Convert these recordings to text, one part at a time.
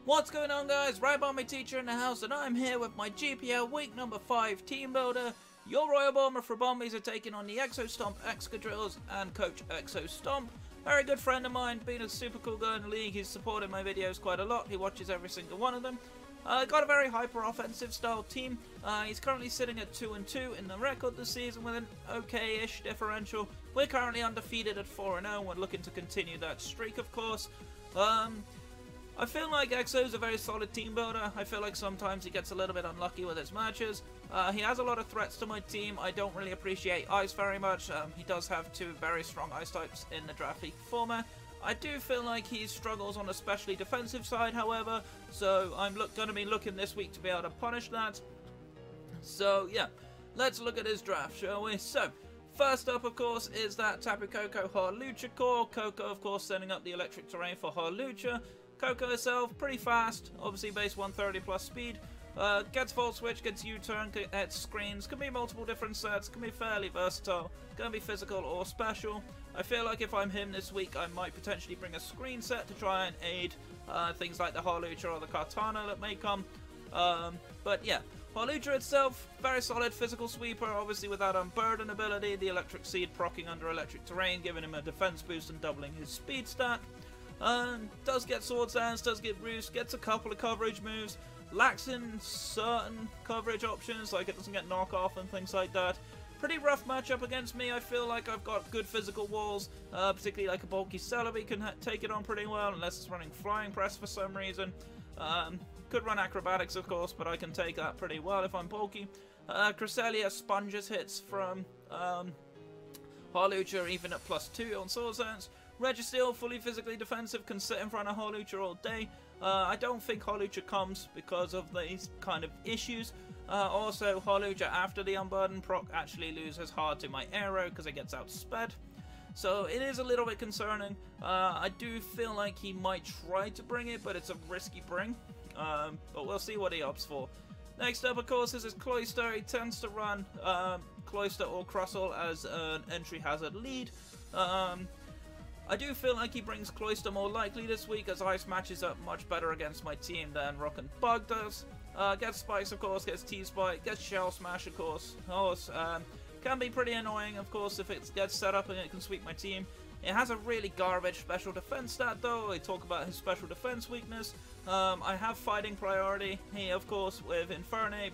What's going on, guys? Bomber Teacher in the house, and I'm here with my GPL week number 5 team builder. Your Royal Bomber for Bombies are taking on the Exostomp Excadrills and Coach Exostomp. Very good friend of mine, been a super cool guy in the league. He's supported my videos quite a lot. He watches every single one of them. Got a very hyper-offensive style team. He's currently sitting at 2-2 in the record this season with an okay-ish differential. We're currently undefeated at 4-0. We're looking to continue that streak, of course. I feel like Exo's a very solid team builder. I feel like sometimes he gets a little bit unlucky with his matches. He has a lot of threats to my team. I don't really appreciate ice very much. He does have 2 very strong ice types in the draft league format. I do feel like he struggles on the especially defensive side, however, so I'm going to be looking this week to be able to punish that. So yeah, let's look at his draft, shall we? So, first up, of course, is that Tapu Koko Hawlucha core. Koko, of course, setting up the electric terrain for Hawlucha. Koko herself, pretty fast, obviously base 130 plus speed. Gets Volt Switch, gets U-turn, gets screens, can be multiple different sets, can be fairly versatile, can be physical or special. I feel like if I'm him this week, I might potentially bring a screen set to try and aid things like the Hawlucha or the Kartana that may come. But yeah, Hawlucha itself, very solid physical sweeper, obviously with that Unburden ability, the Electric Seed proccing under electric terrain, giving him a defense boost and doubling his speed stat. Does get Sword Dance, does get Roost, gets a couple of coverage moves, lacks in certain coverage options, like it doesn't get knockoff and things like that. Pretty rough matchup against me. I feel like I've got good physical walls, particularly like a bulky Celebi can take it on pretty well, unless it's running Flying Press for some reason. Could run Acrobatics, of course, but I can take that pretty well if I'm bulky. Cresselia sponges hits from Hawlucha even at +2 on Sword Dance. Registeel, fully physically defensive, can sit in front of Hawlucha all day. I don't think Hawlucha comes because of these kind of issues. Also, Hawlucha after the Unburden proc actually loses hard to my Aero because it gets outsped. So it is a little bit concerning. I do feel like he might try to bring it, but it's a risky bring. But we'll see what he opts for. Next up, of course, is his Cloyster. He tends to run Cloyster or Crustle as an entry hazard lead. I do feel like he brings Cloyster more likely this week, as Ice matches up much better against my team than Rock and Bug does. Gets Spikes, of course, gets T-Spike, gets Shell Smash, of course. Can be pretty annoying, of course, if it gets set up and it can sweep my team. It has a really garbage special defense stat, though. I talk about his special defense weakness. I have fighting priority here, of course, with Infernape.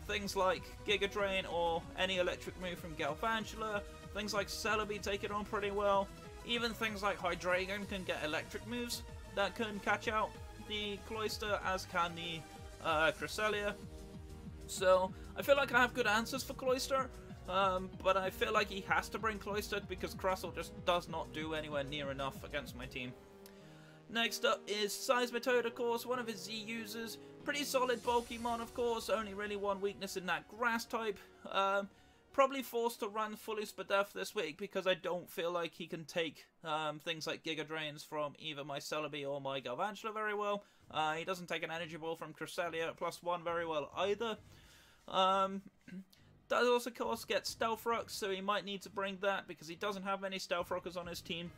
Things like Giga Drain or any electric move from Galvantula. Things like Celebi take it on pretty well. Even things like Hydreigon can get electric moves that can catch out the Cloyster, as can the Cresselia. So I feel like I have good answers for Cloyster, but I feel like he has to bring Cloyster because Crustle just does not do anywhere near enough against my team. Next up is Seismitoad, of course, one of his Z users. Pretty solid bulky mon, of course, only really one weakness in that grass type. Probably forced to run fully Spadef this week because I don't feel like he can take things like Giga Drains from either my Celebi or my Galvantula very well. He doesn't take an Energy Ball from Cresselia at +1 very well either. Does also, of course, get Stealth Rocks, so he might need to bring that because he doesn't have many Stealth Rockers on his team.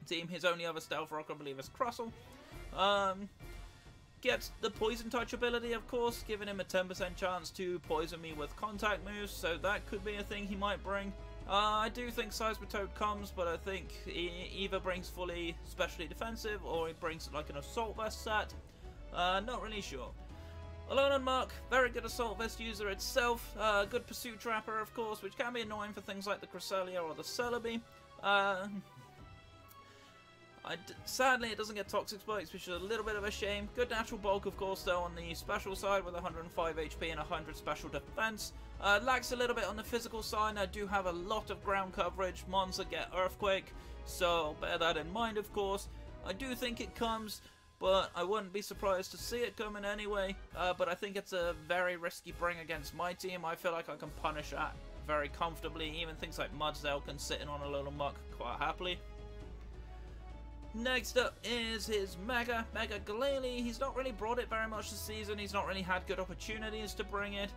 His only other Stealth Rock, I believe, is Crustle. Gets the Poison Touch ability, of course, giving him a 10% chance to poison me with contact moves, so that could be a thing he might bring. I do think Seismitoad comes, but I think he either brings fully specially defensive or he brings like an Assault Vest set. Not really sure. Alone on Mark, very good Assault Vest user itself. Good Pursuit Trapper, of course, which can be annoying for things like the Cresselia or the Celebi. Sadly, it doesn't get Toxic Spikes, which is a little bit of a shame. Good natural bulk, of course, though, on the special side with 105 HP and 100 special defense. Lacks a little bit on the physical side. I do have a lot of ground coverage. Monster get Earthquake, so bear that in mind, of course. I do think it comes, but I wouldn't be surprised to see it coming anyway. But I think it's a very risky bring against my team. I feel like I can punish that very comfortably. Even things like Mudzel can sit in on a little muck quite happily. Next up is his Mega Glalie. He's not really brought it very much this season. He's not really had good opportunities to bring it.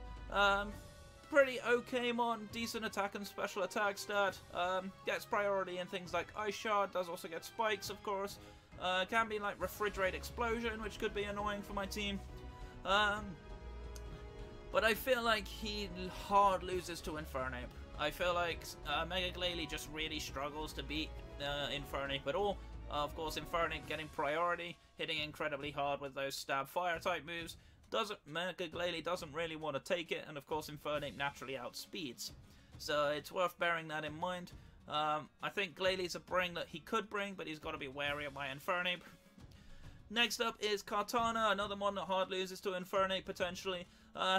Pretty okay mon, decent attack and special attack stat. Gets priority in things like Ice Shard, does also get spikes, of course. Can be like Refrigerate Explosion, which could be annoying for my team. But I feel like he hard loses to Infernape. I feel like Mega Glalie just really struggles to beat Infernape at all. Of course, Infernape getting priority, hitting incredibly hard with those stab fire type moves. Mega Glalie doesn't really want to take it, and of course Infernape naturally outspeeds. So it's worth bearing that in mind. I think Glalie's a bring that he could bring, but he's got to be wary of my Infernape. Next up is Kartana, another one that hard loses to Infernape potentially.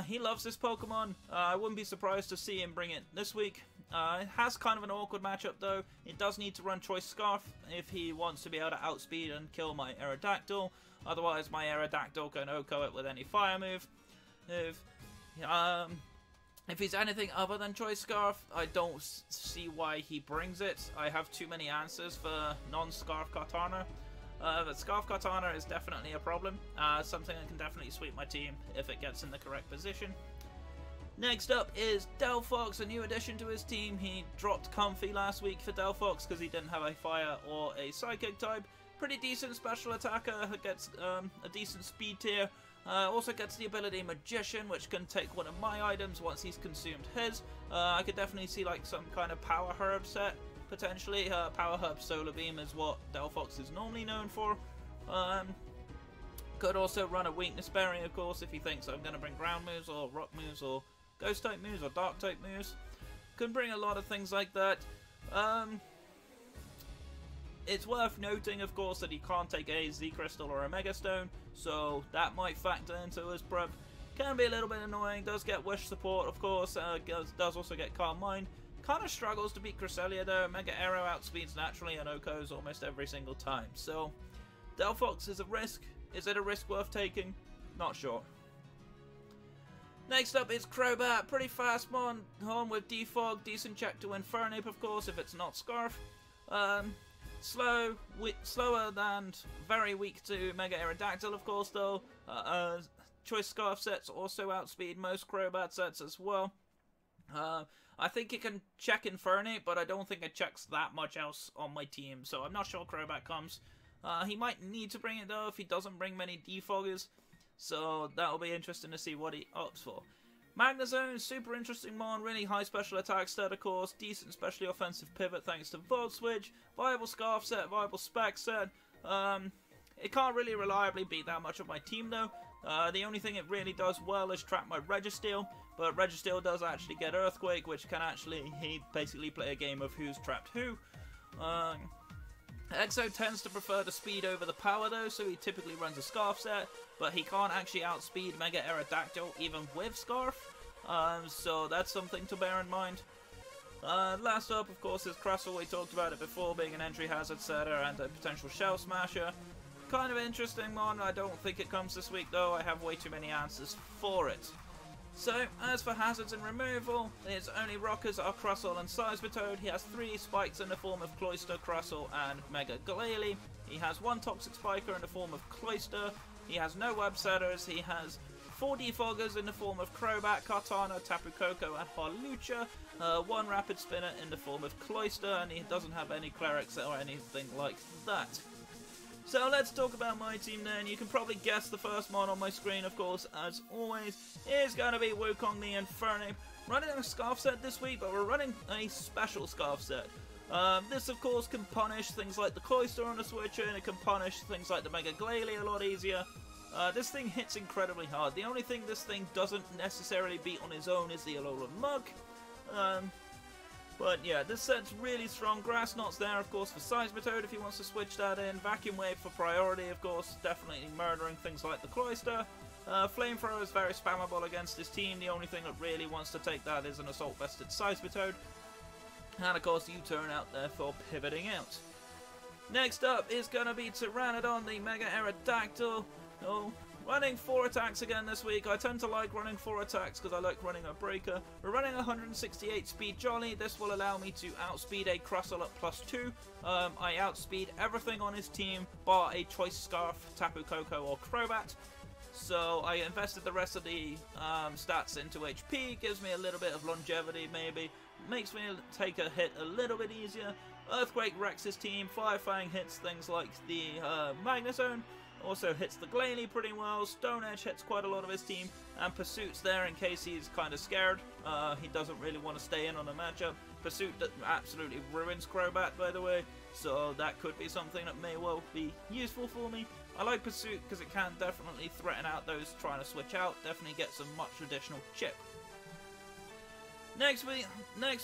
He loves this Pokemon. I wouldn't be surprised to see him bring it this week. It has kind of an awkward matchup though. It does need to run Choice Scarf if he wants to be able to outspeed and kill my Aerodactyl. Otherwise my Aerodactyl can OHKO it with any fire move. If he's anything other than Choice Scarf, I don't see why he brings it. I have too many answers for non-Scarf Kartana. But Scarf Kartana is definitely a problem. Something that can definitely sweep my team if it gets in the correct position. Next up is Delphox, a new addition to his team. He dropped Comfy last week for Delphox because he didn't have a Fire or a Psychic type. Pretty decent special attacker, gets a decent speed tier. Also gets the ability Magician, which can take one of my items once he's consumed his. I could definitely see like some kind of Power Herb set. Potentially, Power Herb Solar Beam is what Delphox is normally known for. Could also run a Weakness Berry, of course, if he thinks I'm going to bring Ground moves, or Rock moves, or Ghost type moves, or Dark type moves. Can bring a lot of things like that. It's worth noting, of course, that he can't take a Z Crystal or a Mega Stone, so that might factor into his prep. Can be a little bit annoying, does get Wish support, of course, does also get Calm Mind. Kind of struggles to beat Cresselia though. Mega Arrow outspeeds naturally and OHKOs almost every single time. So, Delphox is a risk. Is it a risk worth taking? Not sure. Next up is Crobat. Pretty fast mon with Defog. Decent check to Infernape, of course, if it's not Scarf. Slower than very weak to Mega Aerodactyl, of course, though. Choice Scarf sets also outspeed most Crobat sets as well. I think it can check Infernape, but I don't think it checks that much else on my team, so I'm not sure Crobat comes. He might need to bring it though if he doesn't bring many defoggers, so that'll be interesting to see what he opts for. Magnezone, super interesting mon, really high special attack stat of course, decent specially offensive pivot thanks to Volt Switch, viable Scarf set, viable Spec set. It can't really reliably beat that much of my team though. The only thing it really does well is trap my Registeel, but Registeel does actually get Earthquake, which can actually, he basically play a game of who's trapped who. Exo tends to prefer the speed over the power though, so he typically runs a Scarf set, but he can't actually outspeed Mega Aerodactyl even with Scarf, so that's something to bear in mind. Last up, of course, is Crustle. We talked about it before, being an entry hazard setter and a potential shell smasher. Kind of interesting one. I don't think it comes this week though. I have way too many answers for it. So, as for hazards and removal, his only rockers are Crustle and Seismitoad. He has 3 spikes in the form of Cloyster, Crustle, and Mega Glalie. He has 1 Toxic Spiker in the form of Cloyster. He has no Web Setters. He has 4 Defoggers in the form of Crobat, Kartana, Tapu Koko, and Hawlucha. 1 Rapid Spinner in the form of Cloyster, and he doesn't have any Clerics or anything like that. So let's talk about my team then. You can probably guess the first mon on my screen, of course, as always, is going to be Wukong the Infernape. Running a Scarf set this week, but we're running a special Scarf set. This, of course, can punish things like the Cloyster on the Switcher, and it can punish things like the Mega Glalie a lot easier. This thing hits incredibly hard. The only thing this thing doesn't necessarily beat on its own is the Alolan Mug. But yeah, this set's really strong. Grass Knot's there, of course, for Seismitoad if he wants to switch that in. Vacuum Wave for priority, of course, definitely murdering things like the Cloyster. Flamethrower is very spammable against his team. The only thing that really wants to take that is an Assault Vested Seismitoad. And of course, U-turn out there for pivoting out. Next up is going to be Pteranodon, the Mega Aerodactyl. Oh, running 4 attacks again this week. I tend to like running 4 attacks because I like running a breaker. We're running 168 speed Jolly. This will allow me to outspeed a Crustle at +2. I outspeed everything on his team bar a Choice Scarf, Tapu Koko, or Crobat. So I invested the rest of the stats into HP, gives me a little bit of longevity maybe, makes me take a hit a little bit easier. Earthquake wrecks his team, Fire Fang hits things like the Magnezone, also hits the Glalie pretty well, Stone Edge hits quite a lot of his team, and Pursuit's there in case he's kind of scared. He doesn't really want to stay in on a matchup. Pursuit absolutely ruins Crobat, by the way, so that could be something that may well be useful for me. I like Pursuit because it can definitely threaten out those trying to switch out, definitely get some much additional chip. Next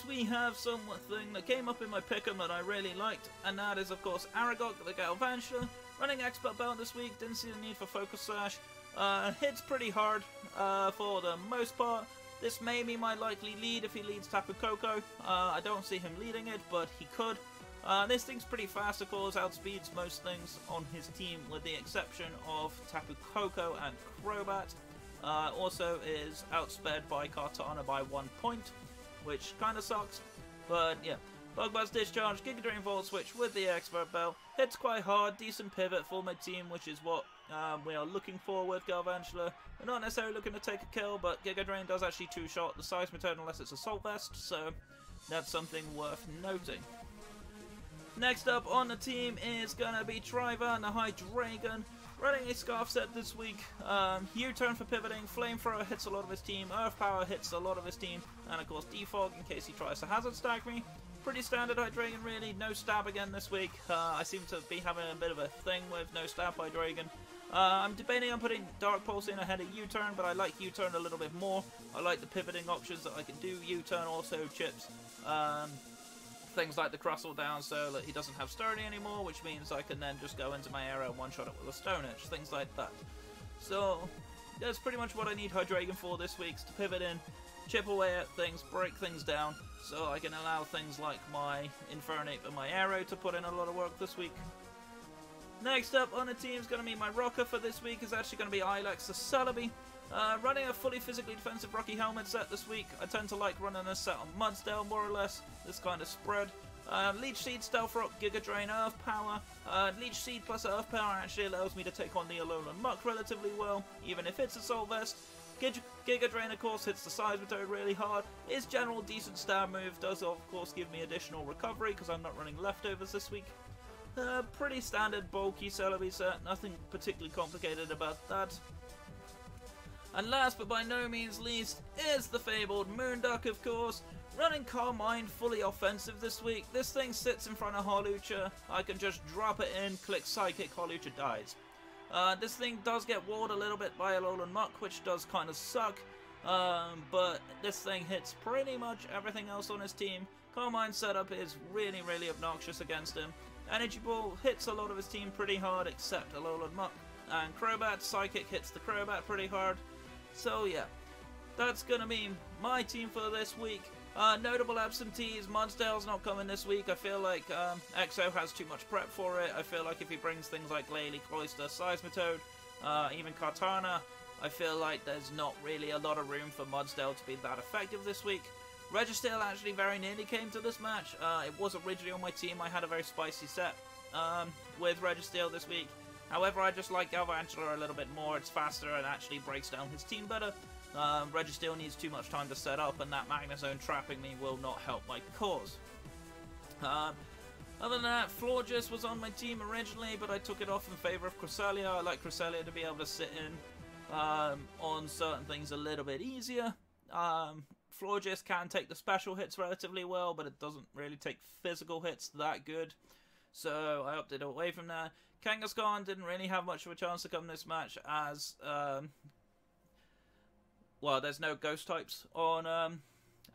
we have something that came up in my pick'em that I really liked, and that is of course Aragog the Galvantula. Running Expert Belt this week, didn't see the need for Focus Sash. Hits pretty hard for the most part. This may be my likely lead if he leads Tapu Koko. I don't see him leading it, but he could. This thing's pretty fast, of course, outspeeds most things on his team with the exception of Tapu Koko and Crobat. Also is outsped by Kartana by 1 point, which kind of sucks, but yeah. Bug Buzz Discharge, Giga Drain Volt Switch with the Expert Bell. Hits quite hard, decent pivot for my team, which is what we are looking for with Galvantula. We're not necessarily looking to take a kill, but Giga Drain does actually two-shot the Seismitoad unless it's Assault Vest, so that's something worth noting. Next up on the team is going to be Trivan, the Hydreigon. Running a Scarf set this week. U-turn for pivoting, Flamethrower hits a lot of his team, Earth Power hits a lot of his team, and of course Defog in case he tries to Hazard Stack me. Pretty standard Hydreigon really, no stab again this week. I seem to be having a bit of a thing with no stab Hydreigon. I'm debating on putting Dark Pulse in ahead of U-turn, but I like U-turn a little bit more. I like the pivoting options that I can do. U-turn also chips things like the Crustle down so that he doesn't have Sturdy anymore, which means I can then just go into my area and one-shot it with a Stone Edge, things like that. So that's pretty much what I need Hydreigon for this week, to pivot in, chip away at things, break things down, so I can allow things like my Infernape and my Arrow to put in a lot of work this week. Next up on the team is going to be my rocker for this week, is actually going to be Ilex the Celebi. Running a fully physically defensive Rocky Helmet set this week. I tend to like running a set on Mudsdale more or less, this kind of spread. Leech Seed, Stealth Rock, Giga Drain, Earth Power. Leech Seed plus Earth Power actually allows me to take on the Alolan Muck relatively well, even if it's Assault Vest. Giga Drain of course hits the Seismitoad really hard. His general decent stab move does of course give me additional recovery because I'm not running leftovers this week. Pretty standard bulky Celebi set, nothing particularly complicated about that. And last but by no means least is the fabled Moonduck, of course. Running Carmine fully offensive this week. This thing sits in front of Hawlucha. I can just drop it in, click Psychic, Hawlucha dies. This thing does get walled a little bit by Alolan Muck, which does kind of suck. But this thing hits pretty much everything else on his team. Carmine's setup is really, really obnoxious against him. Energy Ball hits a lot of his team pretty hard, except Alolan Muck. And Crobat, Psychic hits the Crobat pretty hard. So yeah, that's going to be my team for this week. Notable absentees, Mudsdale's not coming this week. I feel like Exo has too much prep for it. I feel like if he brings things like Glalie, Cloyster, Seismitoad, even Kartana, I feel like there's not really a lot of room for Mudsdale to be that effective this week. Registeel actually very nearly came to this match. It was originally on my team. I had a very spicy set with Registeel this week. However, I just like Galvantula a little bit more. It's faster and actually breaks down his team better. Registeel needs too much time to set up, and that Magnezone trapping me will not help my cause. Other than that, Florges was on my team originally, but I took it off in favour of Cresselia. I like Cresselia to be able to sit in on certain things a little bit easier. Florges can take the special hits relatively well, but it doesn't really take physical hits that good. So I opted away from that. Kangaskhan didn't really have much of a chance to come this match as, well, there's no ghost types on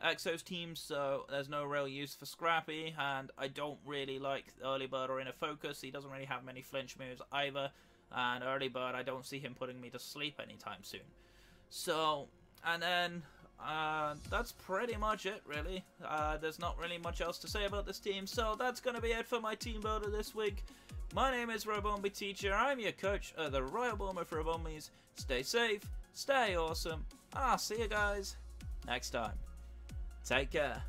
Exo's team, so there's no real use for Scrappy, and I don't really like Early Bird or Inner Focus. He doesn't really have many flinch moves either, and Early Bird, I don't see him putting me to sleep anytime soon. So, and then that's pretty much it, really. There's not really much else to say about this team, so that's going to be it for my team builder this week. My name is Robombi Teacher. I'm your coach at the Royal Bournemouth Robombis. Stay safe, stay awesome. I'll see you guys next time. Take care.